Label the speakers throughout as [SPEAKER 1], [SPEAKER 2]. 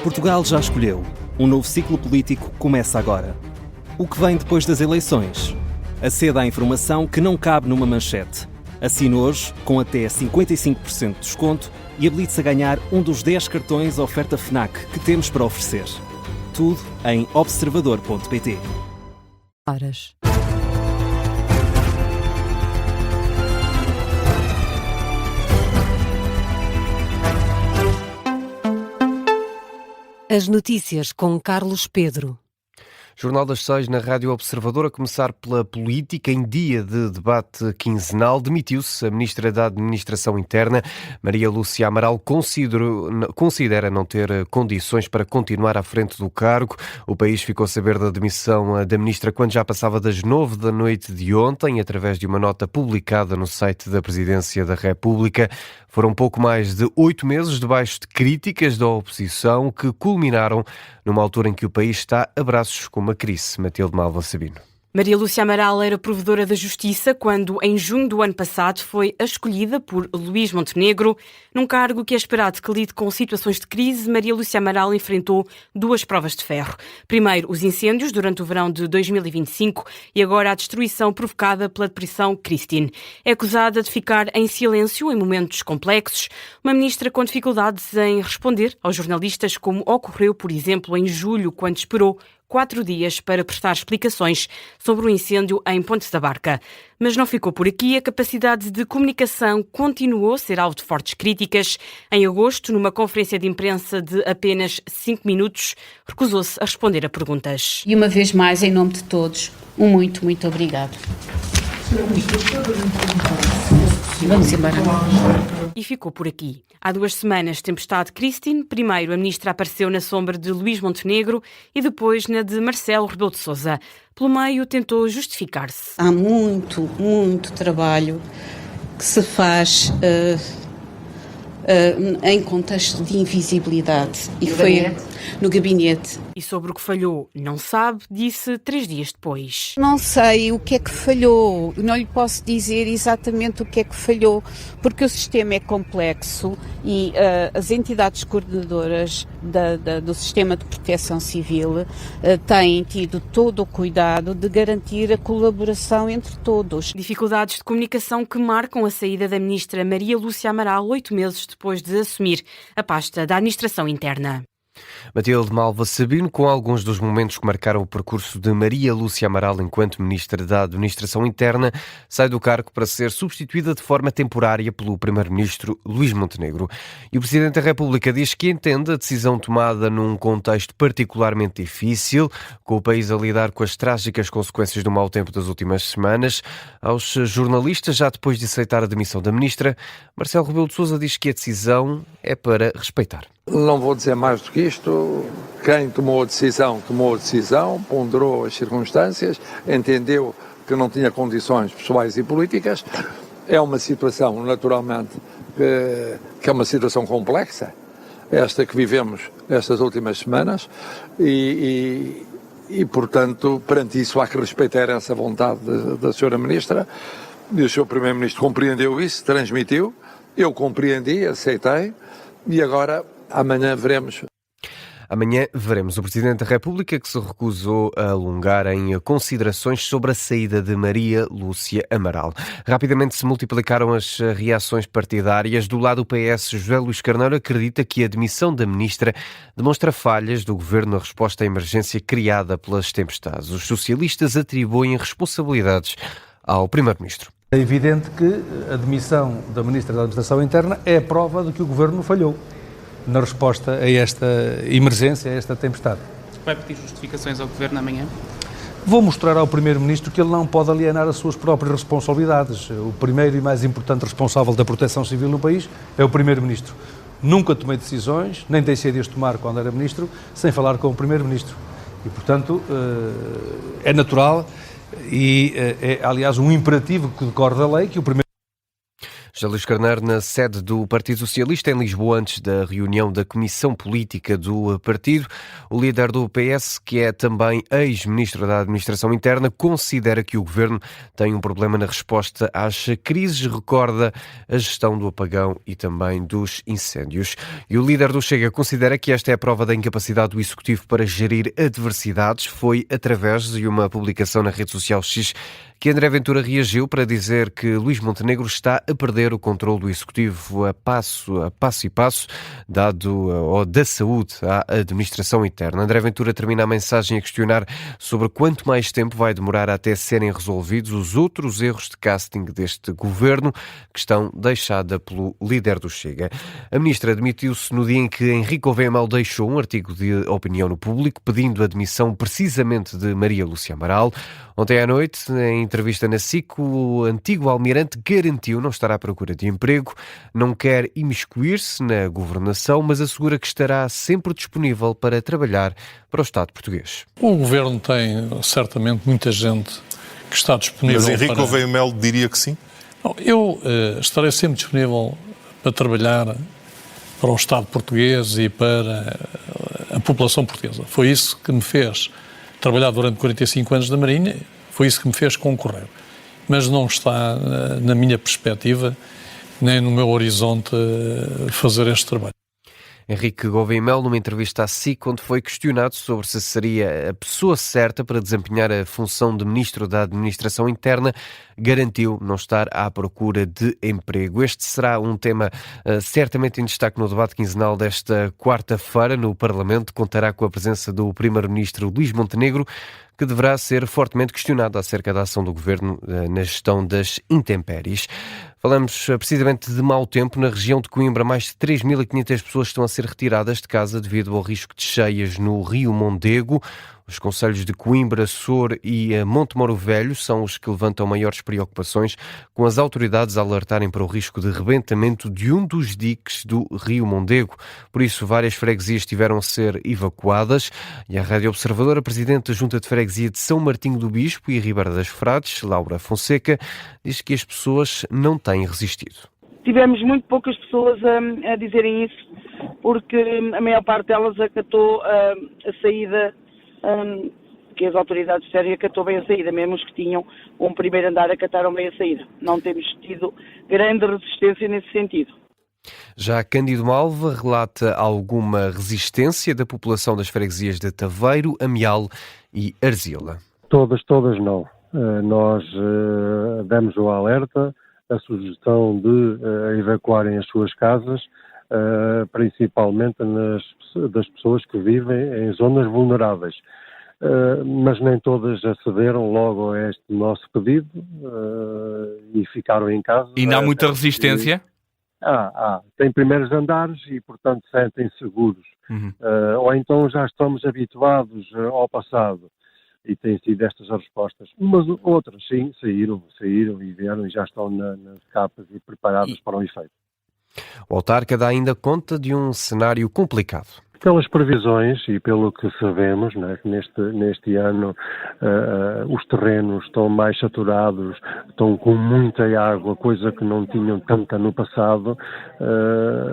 [SPEAKER 1] Portugal já escolheu. Um novo ciclo político começa agora. O que vem depois das eleições? Aceda à informação que não cabe numa manchete. Assine hoje, com até 55% de desconto, e habilite-se a ganhar um dos 10 cartões oferta FNAC que temos para oferecer. Tudo em observador.pt.
[SPEAKER 2] As notícias com Carlos Pedro.
[SPEAKER 3] Jornal das 6 na Rádio Observador. A começar pela política. Em dia de debate quinzenal, demitiu-se a Ministra da Administração Interna. Maria Lúcia Amaral considera não ter condições para continuar à frente do cargo. O país ficou a saber da demissão da Ministra quando já passava das 9 da noite de ontem, através de uma nota publicada no site da Presidência da República. Foram pouco mais de 8 meses debaixo de críticas da oposição que culminaram numa altura em que o país está a braços com uma crise. Matilde Malva Sabino.
[SPEAKER 4] Maria Lúcia Amaral era provedora da Justiça quando, em junho do ano passado, foi escolhida por Luís Montenegro. Num cargo que é esperado que lide com situações de crise, Maria Lúcia Amaral enfrentou 2 provas de ferro. Primeiro, os incêndios durante o verão de 2025 e agora a destruição provocada pela Depressão Christine. É acusada de ficar em silêncio em momentos complexos, uma ministra com dificuldades em responder aos jornalistas, como ocorreu, por exemplo, em julho, quando esperou 4 dias para prestar explicações sobre o incêndio em Ponte da Barca. Mas não ficou por aqui. A capacidade de comunicação continuou a ser alvo de fortes críticas. Em agosto, numa conferência de imprensa de apenas 5 minutos, recusou-se a responder a perguntas.
[SPEAKER 5] E uma vez mais, em nome de todos, um muito, muito obrigado. Vamos embora.
[SPEAKER 4] E ficou por aqui. Há 2 semanas, tempestade Christine. Primeiro, a ministra apareceu na sombra de Luís Montenegro e depois na de Marcelo Rebelo de Sousa. Pelo meio, tentou justificar-se.
[SPEAKER 5] Há muito, muito trabalho que se faz em contexto de invisibilidade. E foi no gabinete.
[SPEAKER 4] E sobre o que falhou, não sabe, disse 3 dias depois.
[SPEAKER 5] Não sei o que é que falhou, não lhe posso dizer exatamente o que é que falhou, porque o sistema é complexo e as entidades coordenadoras do sistema de proteção civil têm tido todo o cuidado de garantir a colaboração entre todos.
[SPEAKER 4] Dificuldades de comunicação que marcam a saída da ministra Maria Lúcia Amaral 8 meses depois de assumir a pasta da Administração Interna.
[SPEAKER 3] Matilde Malva Sabino, com alguns dos momentos que marcaram o percurso de Maria Lúcia Amaral enquanto Ministra da Administração Interna, sai do cargo para ser substituída de forma temporária pelo Primeiro-Ministro Luís Montenegro. E o Presidente da República diz que entende a decisão tomada num contexto particularmente difícil, com o país a lidar com as trágicas consequências do mau tempo das últimas semanas. Aos jornalistas, já depois de aceitar a demissão da Ministra, Marcelo Rebelo de Sousa diz que a decisão é para respeitar.
[SPEAKER 6] Não vou dizer mais do que isto. Quem tomou a decisão, ponderou as circunstâncias, entendeu que não tinha condições pessoais e políticas. É uma situação, naturalmente, que é uma situação complexa, esta que vivemos estas últimas semanas, e portanto, perante isso há que respeitar essa vontade da Sra. Ministra, e o Sr. Primeiro-Ministro compreendeu isso, transmitiu, eu compreendi, aceitei, e agora amanhã veremos.
[SPEAKER 3] Amanhã veremos o Presidente da República, que se recusou a alongar em considerações sobre a saída de Maria Lúcia Amaral. Rapidamente se multiplicaram as reações partidárias. Do lado do PS, José Luís Carneiro acredita que a demissão da Ministra demonstra falhas do Governo na resposta à emergência criada pelas tempestades. Os socialistas atribuem responsabilidades ao Primeiro-Ministro.
[SPEAKER 7] É evidente que a demissão da Ministra da Administração Interna é a prova de que o Governo falhou na resposta a esta emergência, a esta tempestade.
[SPEAKER 8] Vai pedir justificações ao Governo amanhã?
[SPEAKER 7] Vou mostrar ao Primeiro-Ministro que ele não pode alienar as suas próprias responsabilidades. O primeiro e mais importante responsável da proteção civil no país é o Primeiro-Ministro. Nunca tomei decisões, nem deixei de as tomar quando era Ministro, sem falar com o Primeiro-Ministro. E, portanto, é natural e é, aliás, um imperativo que decorre da lei que o Primeiro
[SPEAKER 3] José Luís Carneiro, na sede do Partido Socialista, em Lisboa, antes da reunião da Comissão Política do partido. O líder do PS, que é também ex-ministro da Administração Interna, considera que o governo tem um problema na resposta às crises, recorda a gestão do apagão e também dos incêndios. E o líder do Chega considera que esta é a prova da incapacidade do Executivo para gerir adversidades. Foi através de uma publicação na rede social X que André Ventura reagiu para dizer que Luís Montenegro está a perder o controle do Executivo a passo e passo, dado da saúde à administração interna. André Ventura termina a mensagem a questionar sobre quanto mais tempo vai demorar até serem resolvidos os outros erros de casting deste governo, questão deixada pelo líder do Chega. A ministra admitiu-se no dia em que Henrique Gouveia Melo deixou um artigo de opinião no Público pedindo a demissão precisamente de Maria Lúcia Amaral. Ontem à noite, em entrevista na SIC, o antigo almirante garantiu não estar à procura de emprego, não quer imiscuir-se na governação, mas assegura que estará sempre disponível para trabalhar para o Estado português.
[SPEAKER 9] O governo tem certamente muita gente que está disponível.
[SPEAKER 10] Mas Henrique Gouveia Melo diria que sim?
[SPEAKER 9] Eu estarei sempre disponível para trabalhar para o Estado português e para a população portuguesa. Foi isso que me fez trabalhar durante 45 anos na Marinha, foi isso que me fez concorrer. Mas não está na minha perspectiva, nem no meu horizonte, fazer este trabalho.
[SPEAKER 3] Henrique Gouveia Melo, numa entrevista à SIC, onde foi questionado sobre se seria a pessoa certa para desempenhar a função de Ministro da Administração Interna, garantiu não estar à procura de emprego. Este será um tema certamente em destaque no debate quinzenal desta quarta-feira no Parlamento. Contará com a presença do Primeiro-Ministro Luís Montenegro, que deverá ser fortemente questionado acerca da ação do Governo na gestão das intempéries. Falamos precisamente de mau tempo. Na região de Coimbra, mais de 3.500 pessoas estão a ser retiradas de casa devido ao risco de cheias no Rio Mondego. Os concelhos de Coimbra, Sor e Monte Moro Velho são os que levantam maiores preocupações, com as autoridades a alertarem para o risco de rebentamento de um dos diques do Rio Mondego. Por isso, várias freguesias tiveram a ser evacuadas. E a Rádio Observadora, a Presidente da Junta de Freguesia de São Martinho do Bispo e Ribeira das Frades, Laura Fonseca, diz que as pessoas não têm resistido.
[SPEAKER 11] Tivemos muito poucas pessoas a dizerem isso, porque a maior parte delas acatou a saída, que as autoridades disseram, acatou bem a saída, mesmo os que tinham um primeiro andar acataram bem a saída. Não temos tido grande resistência nesse sentido.
[SPEAKER 3] Já Cândido Malva relata alguma resistência da população das freguesias de Taveiro, Amial e Arzila.
[SPEAKER 12] Todas não. Nós demos o alerta, a sugestão de evacuarem as suas casas, principalmente das pessoas que vivem em zonas vulneráveis. Mas nem todas acederam logo a este nosso pedido e ficaram em casa.
[SPEAKER 13] E não há muita resistência?
[SPEAKER 12] Tem primeiros andares e, portanto, sentem-se seguros. Ou então já estamos habituados ao passado. E têm sido estas as respostas. Umas outras, sim, saíram e vieram e já estão nas capas e preparadas para o efeito.
[SPEAKER 3] O autarca dá ainda conta de um cenário complicado.
[SPEAKER 12] Pelas previsões e pelo que sabemos, né, que neste ano os terrenos estão mais saturados, estão com muita água, coisa que não tinham tanta no passado,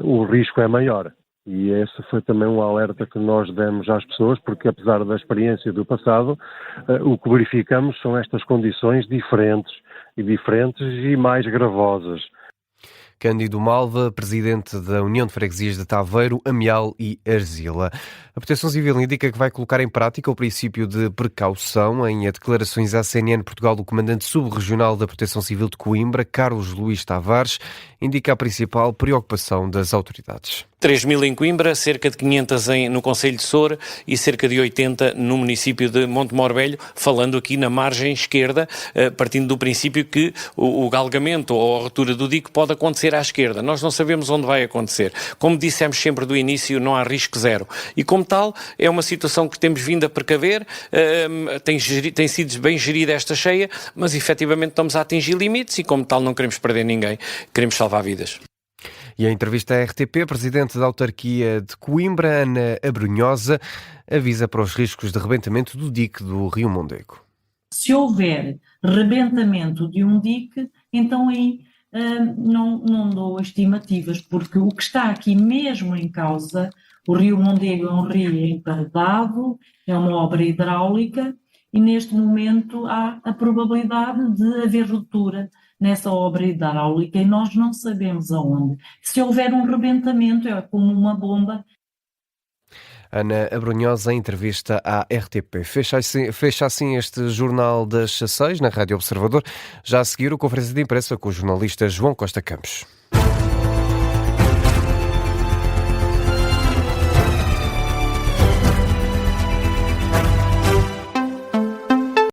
[SPEAKER 12] o risco é maior. E esse foi também um alerta que nós demos às pessoas, porque apesar da experiência do passado, o que verificamos são estas condições diferentes e mais gravosas.
[SPEAKER 3] Cândido Malva, presidente da União de Freguesias de Taveiro, Amial e Arzila. A Proteção Civil indica que vai colocar em prática o princípio de precaução. Em declarações à CNN Portugal, o comandante subregional da Proteção Civil de Coimbra, Carlos Luís Tavares, indica a principal preocupação das autoridades.
[SPEAKER 14] 3.000 em Coimbra, cerca de 500 no Concelho de Sor e cerca de 80 no município de Monte Moro Velho, falando aqui na margem esquerda, partindo do princípio que o galgamento ou a ruptura do dique pode acontecer à esquerda. Nós não sabemos onde vai acontecer. Como dissemos sempre do início, não há risco zero. E como tal, é uma situação que temos vindo a precaver, tem sido bem gerida esta cheia, mas efetivamente estamos a atingir limites e como tal não queremos perder ninguém, queremos salvar vidas.
[SPEAKER 3] E em entrevista à RTP, a presidente da autarquia de Coimbra, Ana Abrunhosa, avisa para os riscos de rebentamento do dique do Rio Mondego.
[SPEAKER 15] Se houver rebentamento de um dique, então aí
[SPEAKER 13] não dou estimativas, porque o que está aqui mesmo em causa, o Rio Mondego é um rio emparedado, é uma obra hidráulica, e neste momento há a probabilidade de haver ruptura nessa obra hidráulica e nós não sabemos aonde. Se houver um rebentamento, é como uma bomba.
[SPEAKER 3] Ana Abrunhosa, em entrevista à RTP. Fecha assim este Jornal das 6 na Rádio Observador. Já a seguir, a conferência de imprensa com o jornalista João Costa Campos.